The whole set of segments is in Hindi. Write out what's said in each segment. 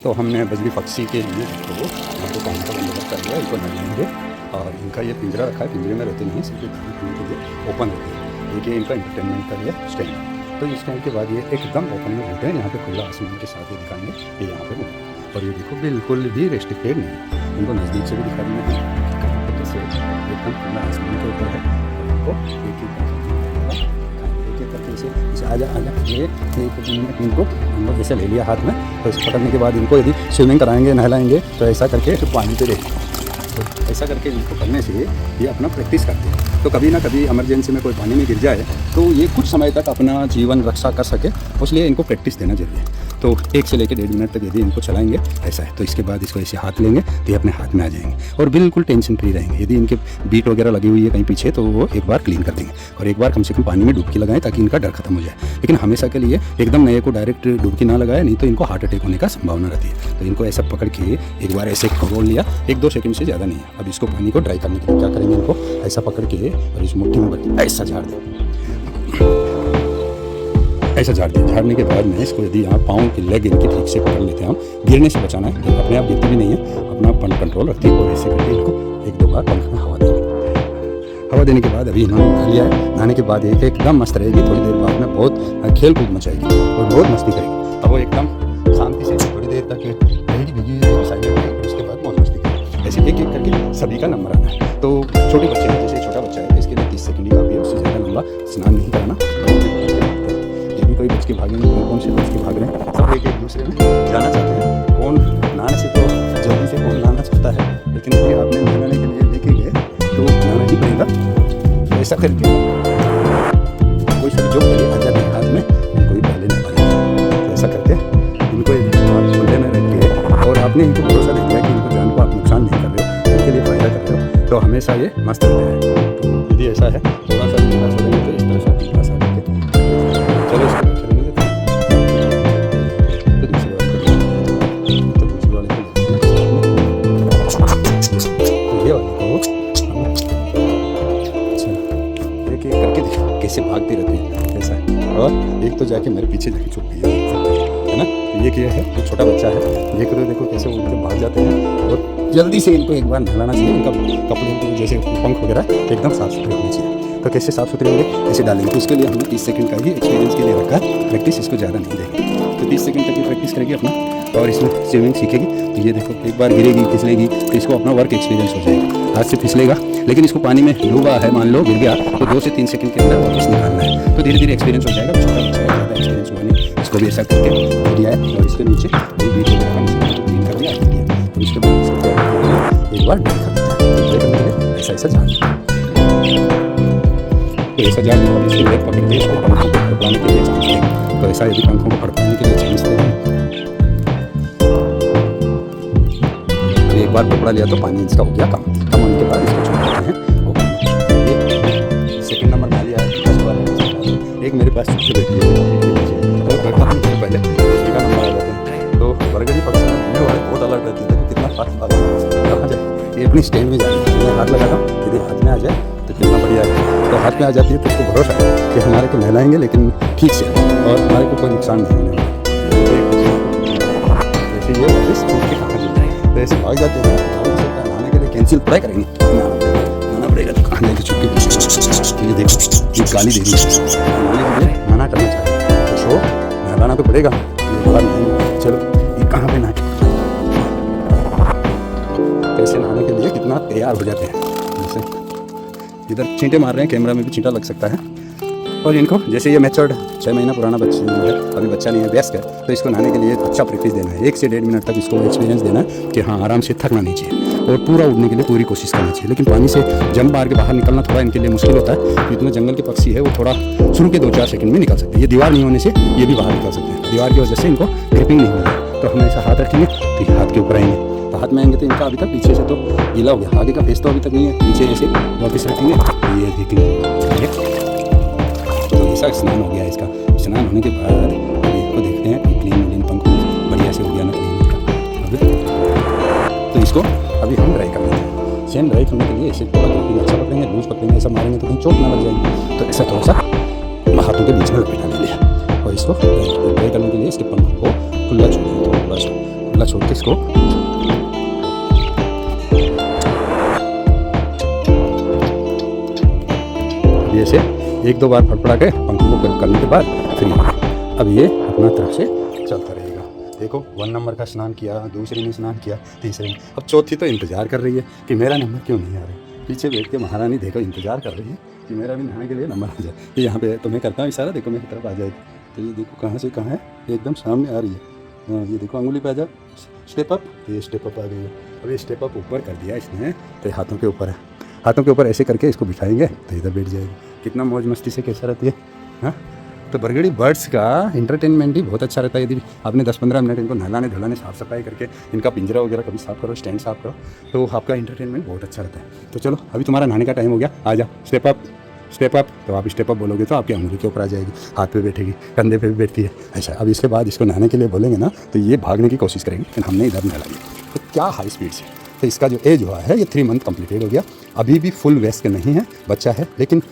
तो हमने बजरी पक्षी के लिए तो यहाँ पे पानी का बंदोबस्त कर लिया, इनको नहलाएंगे। और इनका ये पिंजरा रखा है, पिंजरे में रहते नहीं, सिर्फ खाने पीने के लिए ओपन रहते हैं। देखिए इनका इंटरटेनमेंट का ये स्टैंड, तो इस स्टैंड के बाद ये एकदम ओपन में घूमते हैं। यहाँ पे खुला आसमान के साथ ये दिखाएंगे, ये यहाँ पे घूमते। और ये देखो बिल्कुल भी रेस्ट्रिक्टेड नहीं है, इनको नज़दीक से भी दिखा रही है कहाँ पर कैसे एकदम खुला आसमान के ऊपर है। और इनको एक करके इसे आजा ये इनको जैसे ले लिया हाथ में, तो इसे पकड़ने के बाद इनको यदि स्विमिंग कराएंगे, नहलाएंगे, तो ऐसा करके फिर पानी पे देंगे। तो ऐसा करके इनको करने से ये अपना प्रैक्टिस करते हैं। तो कभी ना कभी इमरजेंसी में कोई पानी में गिर जाए तो ये कुछ समय तक अपना जीवन रक्षा कर सके, उसलिए इनको प्रैक्टिस देना जरूरी है। तो 1 से लेकर 1.5 मिनट तक यदि इनको चलाएंगे ऐसा है, तो इसके बाद इसको ऐसे हाथ लेंगे तो ये अपने हाथ में आ जाएंगे और बिल्कुल टेंशन फ्री रहेंगे। यदि इनके बीट वगैरह लगी हुई है कहीं पीछे तो वो एक बार क्लीन कर देंगे और एक बार कम से कम पानी में डुबकी लगाएं ताकि इनका डर खत्म हो जाए। लेकिन हमेशा के लिए एकदम नए को डायरेक्ट डुबकी ना लगाए, नहीं तो इनको हार्ट अटैक होने का संभावना रहती है। तो इनको ऐसा पकड़ के एक बार ऐसे खोल लिया, 1-2 सेकंड से ज़्यादा नहीं है। अब इसको पानी को ड्राई करने के लिए क्या करेंगे, इनको ऐसा पकड़ के और इस मुट्ठी में ऐसा झाड़ दें, ऐसा झाड़ दें। झाड़ने के बाद में इसको यदि यहाँ पाँव की लेग इनकी ठीक से पकड़ लेते हैं, हम गिरने से बचाना है, अपने आप गिरती भी नहीं है, अपना कंट्रोल रखती है। और ऐसे करके इनको 1-2 बार पंख में हवा देंगे। हवा देने के बाद अभी इन्होंने नहा लिया है, नहाने के बाद एक एकदम मस्त रहेगी। थोड़ी देर बाद में बहुत खेल कूद मचाएगी और बहुत मस्ती करेगी। अब वो एकदम शांति से थोड़ी देर तक रहेगी, भीगी साइड में, उसके बाद बहुत मस्ती करेगी। ऐसे एक एक करके सभी का नंबर आना है। तो छोटे बच्चे हैं, जैसे छोटा बच्चा है तो इसके लिए 30 सेकंड का भी है, उससे ज़्यादा लंबा स्नान नहीं कराना। कोई बच के भागेंगे, कौन से बच के भाग रहे हैं, सब एक दूसरे में जाना चाहते हैं। कौन नहाने से तो जल्दी से कौन नहाना चाहता है, लेकिन यदि आपने नहाने के लिए लेके गए तो नहाना ही पड़ेगा। ऐसा करके कोई सब जो पहले आ जाते हैं हाथ में, इनको ही पहले नहाना। तो ऐसा करके इनको खुले में रख के और आपने इनको भरोसा दे दिया कि इनको जान को आप नुकसान नहीं कर रहे हो, इनके लिए फ़ायदा कर रहे हो, तो हमेशा ये मस्त रहते हैं। तो यदि ऐसा है थोड़ा सा ढीला छोड़ेंगे तो इस तरह से ढीला सा करके चलो इसको चलेंगे तो दूसरी वाले को ये वाले को अच्छा एक एक करके देखो कैसे भागती रहती है ऐसा है। और एक तो जाके मेरे पीछे जाके छुप गई है ना, ये क्या है, तो छोटा बच्चा है, देख रहे हो, देखो कैसे उनके भाग जाते हैं। और जल्दी से इनको एक बार नहलाना चाहिए, इनका कपड़े जैसे पंख वगैरह एकदम साफ सुथरे होने चाहिए। तो कैसे साफ़ सुथरे होंगे ऐसे डालेंगे, तो इसके लिए हमने 30 सेकंड का ही एक्सपीरियंस के लिए रखा है, प्रैक्टिस इसको ज़्यादा नहीं देंगे। तो 30 सेकंड तक की प्रैक्टिस करेगी अपना और इसमें स्विमिंग सीखेगी। तो ये देखो एक बार गिरेगी, फिसलेगी, तो इसको अपना वर्क एक्सपीरियंस हो जाएगा। हाथ से फिसलेगा, लेकिन इसको पानी में डूबा है, मान लो गिर गया, तो 2 से 3 सेकंड के अंदर वापस निकालना है। तो धीरे धीरे एक्सपीरियंस हो जाएगा। छोटा बच्चा ज़्यादा एक्सपीरियंस हुआ नहीं, इसको भी ऐसा करके दिया है और इसके नीचे क्लीन कर दिया। तो इसके बाद एक बार ड्राई कर देते हैं, ऐसा ऐसा जान तो ऐसा जाल और इसके लेग पकड़ के इसको पंखों को फड़फड़ाने के लिए चांस दें। तो ऐसा यदि पंखों को फड़फड़ाने के लिए चांस दें, एक बार पकड़ा लिया तो पानी इसका हो गया कम होने के बाद इसको छोड़ देते हैं। वो सेकंड नंबर ना लिया है, फर्स्ट वाला एक मेरे पास छुट्टी बैठी है और करता हूँ पहले दूसरे का नंबर आ जाता है। तो बरगदी पक्षी में बहुत अलर्ट रहती है, कितना फास्ट कहाँ जाए, ये अपनी स्टैंड में जाएगी। मैं हाथ लगाता हूँ, यदि हाथ में आ जाए तो कितना बढ़िया है। तो हाथ में आ जाती है तो उसको भरोसा है कि हमारे को नहलाएंगे लेकिन ठीक से और हमारे को कोई नुकसान नहीं होने वाला। जैसे ये वापस के कहाँ जाए, तो ऐसे भाग जाते हैं। नहाने के लिए कैंसिल ट्राई करेंगे, नहाना पड़ेगा तो कहाँ जाएगी छुप के। ये देखो ये गाली दे रही है, नहाने के लिए मना करना चाहिए, तो नहलाना तो पड़ेगा। चलो ये कहाँ पे नहा, कैसे नहाने के लिए कितना तैयार हो जाते हैं। जैसे इधर छींटे मार रहे हैं, कैमरा में भी छींटा लग सकता है। और इनको जैसे ये मैच्योर्ड 6 महीना पुराना बच्चा है, अभी बच्चा नहीं है, व्यस्क है, तो इसको नहाने के लिए अच्छा प्रैक्टिस देना है। 1 से 1.5 मिनट तक इसको एक्सपीरियंस देना है कि हाँ आराम से थकना नहीं चाहिए और पूरा उड़ने के लिए पूरी कोशिश करनी चाहिए। लेकिन पानी से जंप मार के बाहर निकलना थोड़ा इनके लिए मुश्किल होता है। तो इतना जंगल के पक्षी है वो थोड़ा शुरू के 2-4 सेकंड में निकल सकते हैं। ये दीवार नहीं होने से ये भी बाहर निकल सकते हैं, दीवार की वजह से इनको ग्रिपिंग नहीं होगी। तो हम ऐसा हाथ रखेंगे तो हाथ के ऊपर आएंगे, तो हाथ में आएंगे तो इनका अभी तक पीछे से तो गीला हो गया, आगे का फेस तो अभी तक नहीं है, पीछे ऐसे वापस रखेंगे तो ये देखेंगे। तो ऐसा स्नान हो गया इसका। स्नान होने के बाद अभी इसको देखते हैं कि क्लीन पंख बढ़िया से हो गया ना क्लीन का। तो इसको अभी हम ड्राई कर देते हैं। सेम ड्राई करने के लिए ऐसे थोड़ा ग्रिपिंग अच्छा पकड़ेंगे, लूज पकड़ेंगे, ऐसा मारेंगे तो कहीं चोट ना लग जाएगी। तो ऐसा थोड़ा सा हाथों के बीच में लपेटा ले लिया और इसको ड्राई करने के लिए इसके पंख को खुला छोड़ेंगे, थोड़ा सा खुला छोड़ के इसको ये से 1-2 बार फड़फड़ा के पंखों को गर्म करने के बाद फ्री हो। अब ये अपना तरफ से चलता रहेगा। देखो 1 नंबर का स्नान किया, दूसरे ने स्नान किया, तीसरे ने, अब चौथी तो इंतज़ार कर रही है कि मेरा नंबर क्यों नहीं आ रहा। पीछे बैठ के महारानी देखो इंतज़ार कर रही है कि मेरा भी नहाने के लिए नंबर आ जाए। ये यहाँ पे तो मैं करता हूँ इशारा, देखो मेरी तरफ आ जाएगी। तो ये देखो कहाँ से कहाँ है, एकदम सामने आ रही है। हाँ ये देखो अंगुली पे आ जाओ, स्टेप अप, ये स्टेप अप आ गई है। अब ये स्टेप अप ऊपर कर दिया इसने, तो हाथों के ऊपर है, हाथों के ऊपर ऐसे करके इसको बिठाएंगे तो इधर बैठ जाएगी। कितना मौज मस्ती से कैसा रहती है। हाँ तो बरगड़ी बर्ड्स का इंटरटेनमेंट भी बहुत अच्छा रहता है। यदि आपने 10-15 मिनट इनको नहलाने धुलाने साफ़ सफाई करके इनका पिंजरा वगैरह कभी साफ़ करो, स्टैंड साफ़ करो, तो आपका इंटरटेनमेंट बहुत अच्छा रहता है। तो चलो अभी तुम्हारा नहाने का टाइम हो गया, आ जाओ, स्टेप अप स्टेप अप। तो आप स्टेप अप बोलोगे तो आपकी अंगुली के ऊपर आ जाएगी, हाथ पे बैठेगी, कंधे पे भी बैठती है ऐसा। अब इसके बाद इसको नहाने के लिए बोलेंगे ना तो ये भागने की कोशिश करेगी, लेकिन हमने इधर नहला दिया। तो क्या हाई स्पीड से, तो इसका जो एज हुआ है ये 3 मंथ कम्प्लीटेड हो गया। अभी भी फुल वेस्ट नहीं है, बच्चा है, लेकिन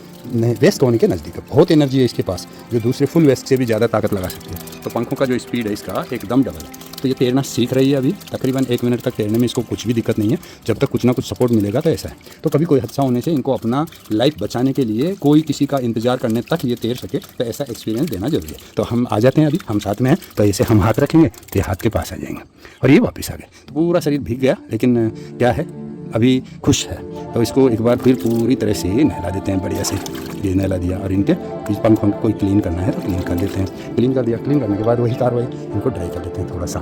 वेस्ट होने के नज़दीक है। बहुत एनर्जी है इसके पास, जो दूसरे फुल वेस्ट से भी ज़्यादा ताकत लगा सकती है। तो पंखों का जो स्पीड है इसका एकदम डबल है। तो ये तैरना सीख रही है अभी, तकरीबन 1 मिनट तक तैरने में इसको कुछ भी दिक्कत नहीं है। जब तक कुछ ना कुछ सपोर्ट मिलेगा तो ऐसा है। तो कभी कोई हादसा होने से इनको अपना लाइफ बचाने के लिए कोई किसी का इंतजार करने तक ये तैर सके, तो ऐसा एक्सपीरियंस देना जरूरी है। तो हम आ जाते हैं, अभी हम साथ में हैं, तो ऐसे हम हाथ रखेंगे तो ये हाथ के पास आ जाएंगे और ये वापस आ गए। तो पूरा शरीर भीग गया, लेकिन क्या है अभी खुश है। तो इसको एक बार फिर पूरी तरह से नहला देते हैं बढ़िया से। ये नहला दिया और इनके पंख कोई क्लीन करना है तो क्लीन कर देते हैं। क्लीन कर दिया, क्लीन करने के बाद वही कार्रवाई इनको ड्राई कर देते हैं थोड़ा सा।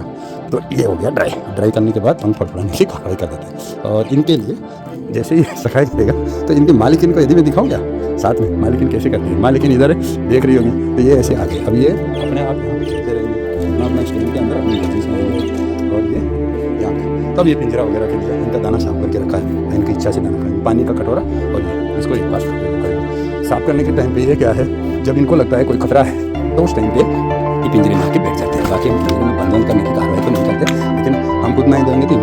तो ये हो गया ड्राई। ड्राई करने के बाद पंख फड़फड़ाने की कार्रवाई कर देते हैं। और इनके लिए जैसे ही सफाई करेगा तो इनकी मालिकिन को यदि मैं दिखाऊँ क्या साथ में, मालिकिन कैसे करती है, मालिकिन इधर देख रही होगी, तो ये ऐसे आगे अब ये अपने आप यहाँ पे खेलते रहेंगे, अपना अपना स्टैंड के अंदर अपनी मर्जी से रहेंगे। और ये यहाँ पे तब ये पिंजरा वगैरह के लिए इनका दाना साफ करके रखा है, इनकी इच्छा से दाना खाएंगे, पानी का कटोरा। और ये इसको एक बार करेंगे साफ करने के टाइम पे। ये क्या है, जब इनको लगता है कोई खतरा है तो उस टाइम पे ये पिंजरे में आके बैठ जाते हैं। बाकी हम पिंजरे में बंद करने की कार्रवाई तो नहीं करते, लेकिन हम खुद नहीं देंगे तो